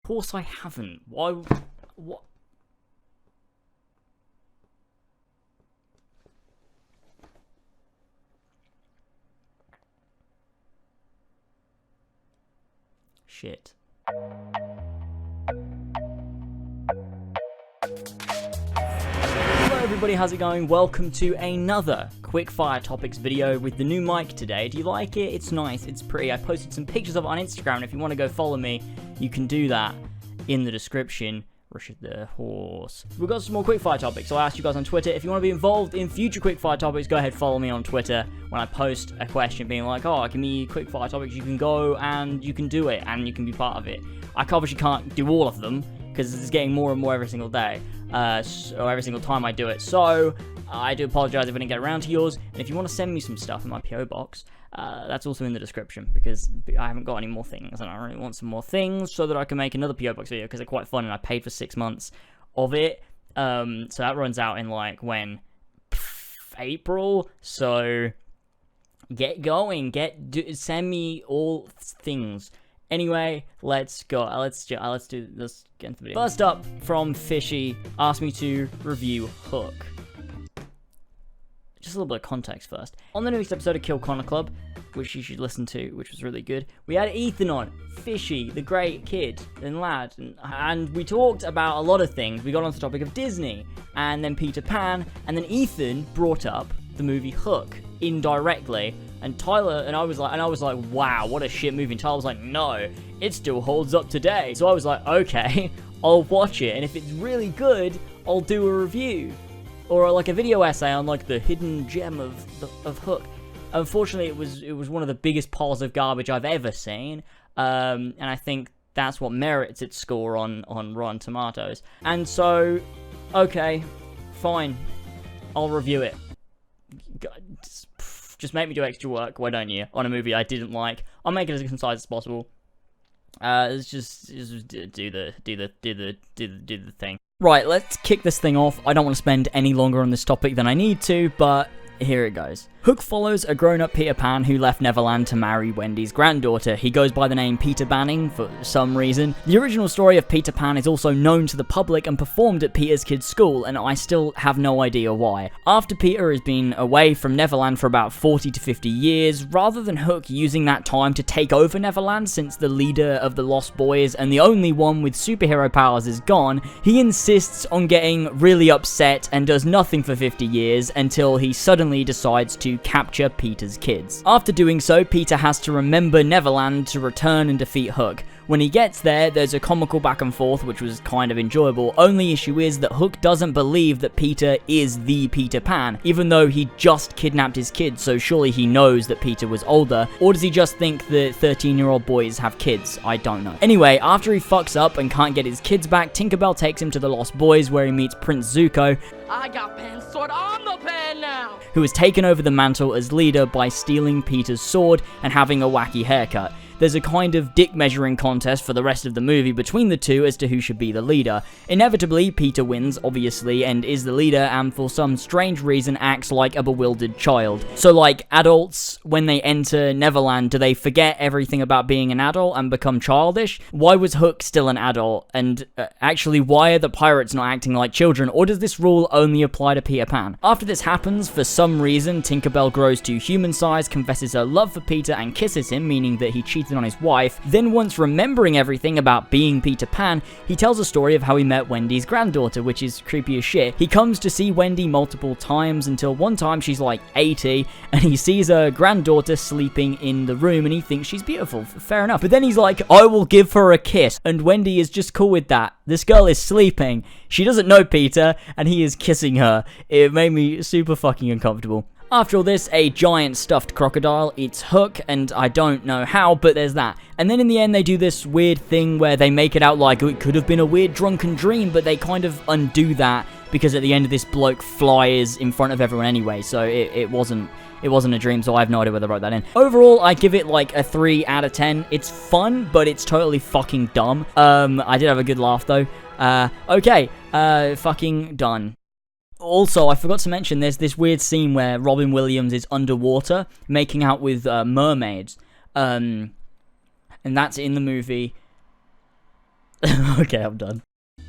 course I haven't. Why? What? Shit. Hello everybody, how's it going? Welcome to another quickfire topics video with the new mic today. Do you like it? It's nice, it's pretty. I posted some pictures of it on Instagram, and if you want to go follow me, you can do that in the description. Rush the horse. We've got some more quickfire topics, so I asked you guys on Twitter, if you want to be involved in future quickfire topics, go ahead, follow me on Twitter. When I post a question being like, oh, give me quickfire topics, you can go and you can do it, and you can be part of it. I obviously can't do all of them, because it's getting more and more every single day, or every single time I do it, so I do apologize if I didn't get around to yours, and if you want to send me some stuff in my PO box, that's also in the description, because I haven't got any more things, and I really want some more things so that I can make another PO box video, because they're quite fun, and I paid for 6 months of it, so that runs out in, like, when? April, so get going, send me all things. Anyway, let's go. Let's get into the video. First up, from Fishy, asked me to review Hook. Just a little bit of context first. On the newest episode of Kill Connor Club, which you should listen to, which was really good, we had Ethan on, Fishy, the great kid and lad, and we talked about a lot of things. We got on the topic of Disney, and then Peter Pan, and then Ethan brought up the movie Hook indirectly, and Tyler and I was like, wow, what a shit movie. And Tyler was like, no, it still holds up today. So I was like, okay, I'll watch it, and if it's really good, I'll do a review. Or like a video essay on like the hidden gem of Hook. Unfortunately, it was one of the biggest piles of garbage I've ever seen, and I think that's what merits its score on Rotten Tomatoes. And so, okay, fine, I'll review it. Just make me do extra work, why don't you? On a movie I didn't like, I'll make it as concise as possible. Let's just do the thing. Right, let's kick this thing off. I don't want to spend any longer on this topic than I need to, but here it goes. Hook follows a grown-up Peter Pan who left Neverland to marry Wendy's granddaughter. He goes by the name Peter Banning for some reason. The original story of Peter Pan is also known to the public and performed at Peter's kids' school, and I still have no idea why. After Peter has been away from Neverland for about 40 to 50 years, rather than Hook using that time to take over Neverland since the leader of the Lost Boys and the only one with superhero powers is gone, he insists on getting really upset and does nothing for 50 years until he suddenly decides to capture Peter's kids. After doing so, Peter has to remember Neverland to return and defeat Hook. When he gets there, there's a comical back and forth which was kind of enjoyable. Only issue is that Hook doesn't believe that Peter is the Peter Pan, even though he just kidnapped his kids, so surely he knows that Peter was older. Or does he just think that 13-year-old boys have kids? I don't know. Anyway, after he fucks up and can't get his kids back, Tinkerbell takes him to the Lost Boys where he meets Prince Zuko. I got Pan's sword on the pen now! Who has taken over the mantle as leader by stealing Peter's sword and having a wacky haircut. There's a kind of dick measuring contest for the rest of the movie between the two as to who should be the leader. Inevitably, Peter wins, obviously, and is the leader, and for some strange reason acts like a bewildered child. So like, adults, when they enter Neverland, do they forget everything about being an adult and become childish? Why was Hook still an adult? And actually, why are the pirates not acting like children? Or does this rule only apply to Peter Pan? After this happens, for some reason, Tinkerbell grows to human size, confesses her love for Peter, and kisses him, meaning that he cheated on his wife. Then, once remembering everything about being Peter Pan, he tells a story of how he met Wendy's granddaughter, which is creepy as shit. He comes to see Wendy multiple times until one time she's like 80 and he sees her granddaughter sleeping in the room and he thinks she's beautiful. Fair enough. But then he's like, I will give her a kiss, and Wendy is just cool with that. This girl is sleeping. She doesn't know Peter and he is kissing her. It made me super fucking uncomfortable. After all this, a giant stuffed crocodile eats Hook, and I don't know how, but there's that. And then in the end, they do this weird thing where they make it out like it could have been a weird drunken dream, but they kind of undo that, because at the end of this, bloke flies in front of everyone anyway, so it wasn't a dream, so I have no idea whether I wrote that in. Overall, I give it like a 3 out of 10. It's fun, but it's totally fucking dumb. I did have a good laugh, though. Okay, fucking done. Also, I forgot to mention, there's this weird scene where Robin Williams is underwater, making out with mermaids. And that's in the movie. Okay, I'm done.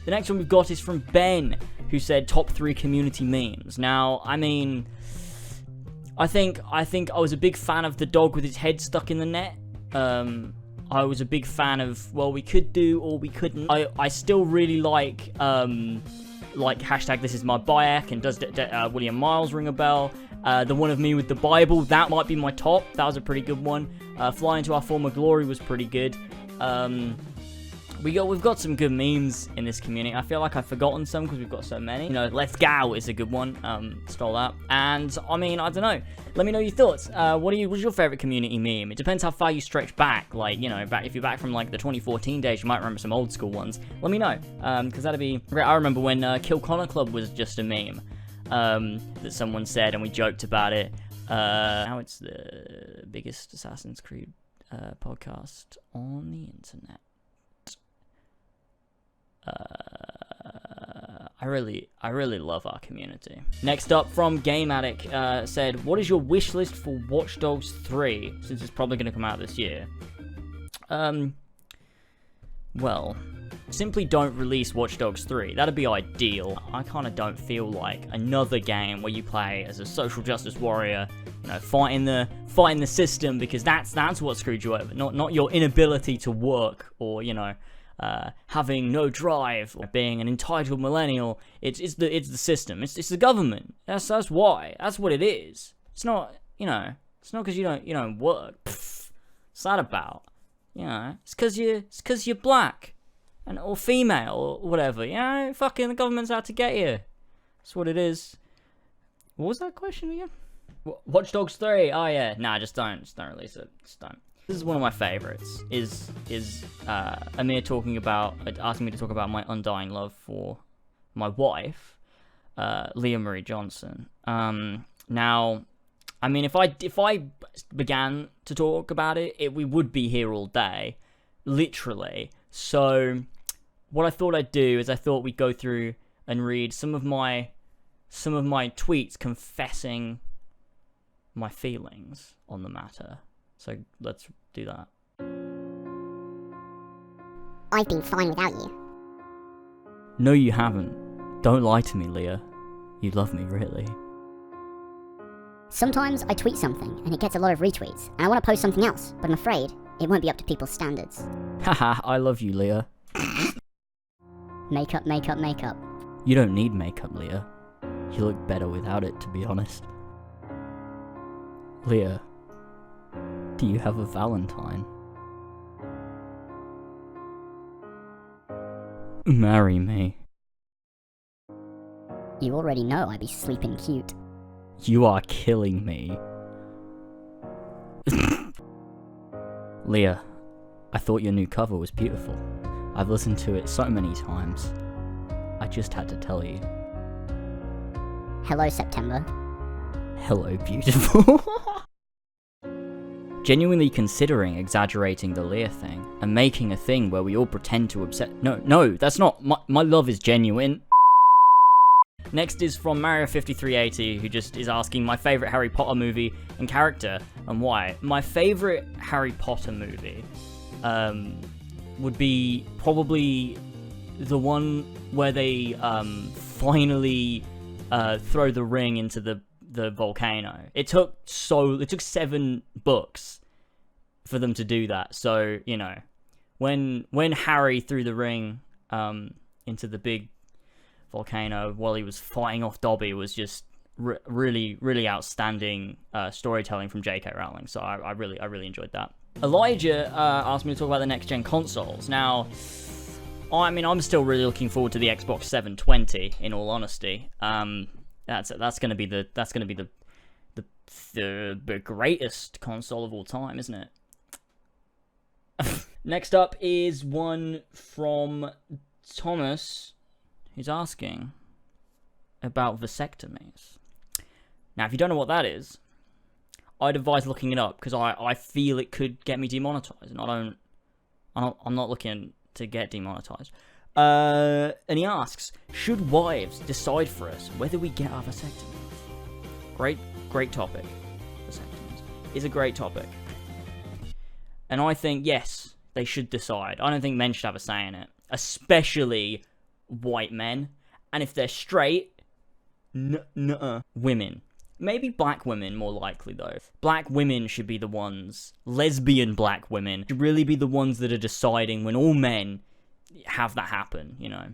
The next one we've got is from Ben, who said top 3 community memes. Now, I mean, I think I was a big fan of the dog with his head stuck in the net. I was a big fan of, well, we could do or we couldn't. I still really like hashtag this is my Bayek, and does William Miles ring a bell? The one of me with the Bible, that might be my top. That was a pretty good one. Fly into our former glory was pretty good. We've got some good memes in this community. I feel like I've forgotten some because we've got so many. You know, Let's Go is a good one. Stole that. And I mean, I don't know. Let me know your thoughts. What's your favorite community meme? It depends how far you stretch back. Like, you know, if you're back from like the 2014 days, you might remember some old school ones. Let me know, because that'd be great. I remember when Kill Connor Club was just a meme that someone said, and we joked about it. Now it's the biggest Assassin's Creed podcast on the internet. I really love our community. Next up from Game Addict said, what is your wish list for Watch Dogs 3, since it's probably going to come out this year? Well, simply don't release Watch Dogs 3. That'd be ideal. I kind of don't feel like another game where you play as a social justice warrior, you know, fighting the system, because that's what screwed you over. Not your inability to work, or, you know, having no drive, or being an entitled millennial. It's the system. It's the government. That's why. That's what it is. It's not, you know, it's not because you don't work. Pfft. What's that about? You know, it's because you're black or female or whatever. You know, fucking the government's out to get you. That's what it is. What was that question again? Watch Dogs 3. Oh yeah. Nah, just don't release it. Just don't. This is one of my favorites. Is Amir asking me to talk about my undying love for my wife, Leah Marie Johnson. Now, I mean, if I began to talk about it, we would be here all day, literally. So, what I thought I'd do is I thought we'd go through and read some of my tweets confessing my feelings on the matter. So let's do that. I've been fine without you. No, you haven't. Don't lie to me, Leah. You love me, really. Sometimes I tweet something and it gets a lot of retweets, and I want to post something else, but I'm afraid it won't be up to people's standards. Haha, I love you, Leah. Makeup, makeup, makeup. You don't need makeup, Leah. You look better without it, to be honest. Leah, do you have a Valentine? Marry me. You already know I be sleeping cute. You are killing me. Leah, I thought your new cover was beautiful. I've listened to it so many times. I just had to tell you. Hello, September. Hello, beautiful. Genuinely considering exaggerating the Leah thing and making a thing where we all pretend to obsess. No, that's not. My love is genuine. Next is from Mario5380, who just is asking my favorite Harry Potter movie and character and why. My favorite Harry Potter movie would be probably the one where they finally throw the ring into the volcano. It took 7 books for them to do that. So, you know, when Harry threw the ring into the big volcano while he was fighting off Dobby was just really outstanding storytelling from J.K. Rowling. So I really enjoyed that. Elijah asked me to talk about the next gen consoles. Now, I mean, I'm still really looking forward to the Xbox 720. In all honesty, that's gonna be the greatest console of all time, isn't it? Next up is one from Thomas, who's asking about vasectomies. Now, if you don't know what that is, I'd advise looking it up, because I feel it could get me demonetized, and I'm not looking to get demonetized. And he asks, should wives decide for us whether we get our vasectomies? Great topic. Vasectomies is a great topic. And I think, yes, they should decide. I don't think men should have a say in it. especially white men. And if they're straight, nuh-uh. Women. Maybe black women, more likely, though. Black women should be the ones, lesbian black women, should really be the ones that are deciding when all men have that happen, you know.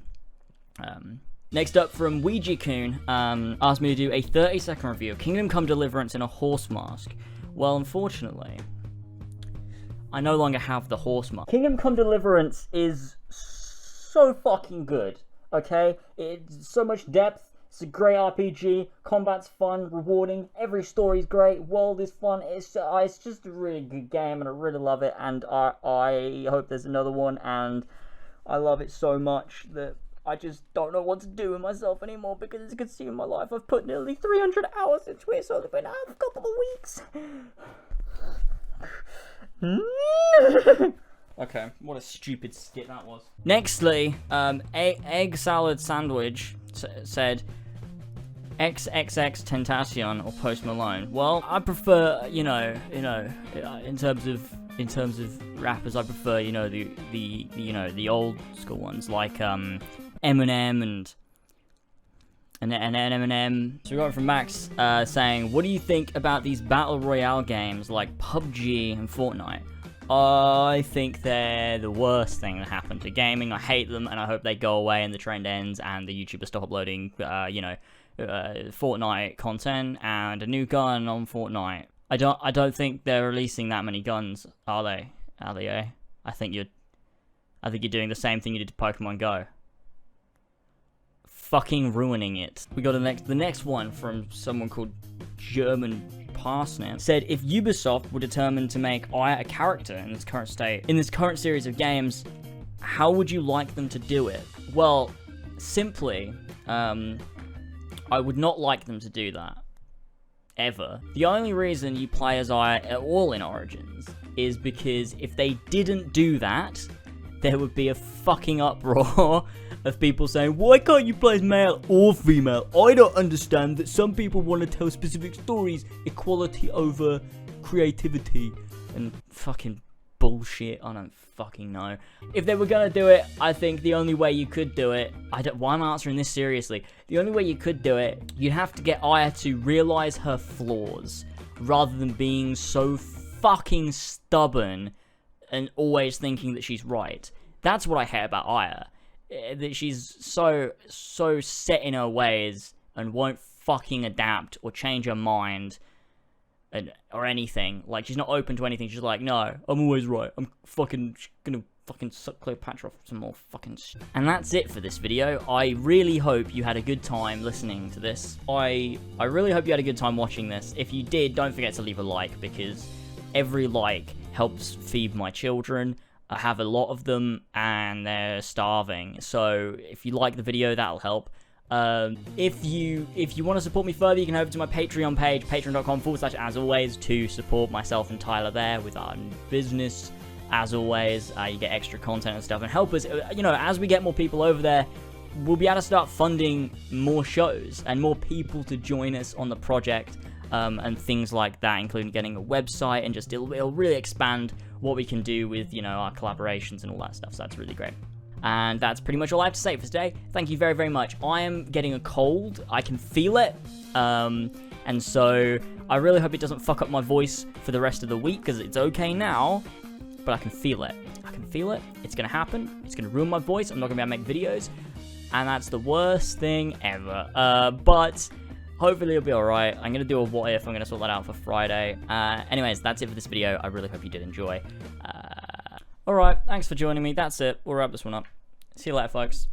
Next up from Ouija-kun, asked me to do a 30-second review of Kingdom Come Deliverance in a horse mask. Well, unfortunately, I no longer have the horse mask. Kingdom Come Deliverance is so fucking good, okay? It's so much depth, it's a great RPG, combat's fun, rewarding, every story's great, world is fun, it's just a really good game, and I really love it, and I hope there's another one, and I love it so much that I just don't know what to do with myself anymore because it's consuming my life. I've put nearly 300 hours into it, so it's been out a couple of weeks. Okay, what a stupid skit that was. Nextly, egg salad sandwich said XXX Tentacion or Post Malone. Well, I prefer, you know, in terms of rappers, I prefer, you know, the old school ones like Eminem and Eminem. So we got it from Max saying, what do you think about these battle royale games like PUBG and Fortnite? I think they're the worst thing that happened to gaming. I hate them, and I hope they go away and the trend ends and the YouTubers stop uploading, Fortnite content and a new gun on Fortnite. I don't think they're releasing that many guns, are they? I think you're doing the same thing you did to Pokemon Go. Fucking ruining it. We got the next one from someone called German Parsnip. Said, if Ubisoft were determined to make Aya a character in this current series of games, how would you like them to do it? Well, simply, I would not like them to do that. Ever. The only reason you play as Aya at all in Origins is because if they didn't do that, there would be a fucking uproar of people saying, why can't you play as male or female? I don't understand that some people want to tell specific stories, equality over creativity, and fucking bullshit. I don't fucking know. If they were gonna do it, I think the only way you could do it, why am I answering this seriously? The only way you could do it, you'd have to get Aya to realize her flaws, rather than being so fucking stubborn and always thinking that she's right. That's what I hate about Aya. That she's so set in her ways and won't fucking adapt or change her mind or anything. Like, she's not open to anything. She's like, no, I'm always right. I'm fucking gonna fucking suck Cleopatra off some more fucking shit. And that's it for this video. I really hope you had a good time listening to this. I really hope you had a good time watching this. If you did, don't forget to leave a like, because every like helps feed my children. I have a lot of them, and they're starving. So if you like the video, that'll help. If you want to support me further, you can head over to my Patreon page, patreon.com/AsAlways, to support myself and Tyler there with our business. As always, you get extra content and stuff, and help us. You know, as we get more people over there, we'll be able to start funding more shows and more people to join us on the project, and things like that, including getting a website, and just it'll really expand what we can do with, you know, our collaborations and all that stuff. So that's really great. And that's pretty much all I have to say for today. Thank you very, very much. I am getting a cold. I can feel it. And so I really hope it doesn't fuck up my voice for the rest of the week, because it's okay now, but I can feel it. I can feel it. It's going to happen. It's going to ruin my voice. I'm not going to be able to make videos. And that's the worst thing ever. But hopefully it'll be alright. I'm going to do a what if. I'm going to sort that out for Friday. Anyways, that's it for this video. I really hope you did enjoy. Alright, thanks for joining me. That's it. We'll wrap this one up. See you later, folks.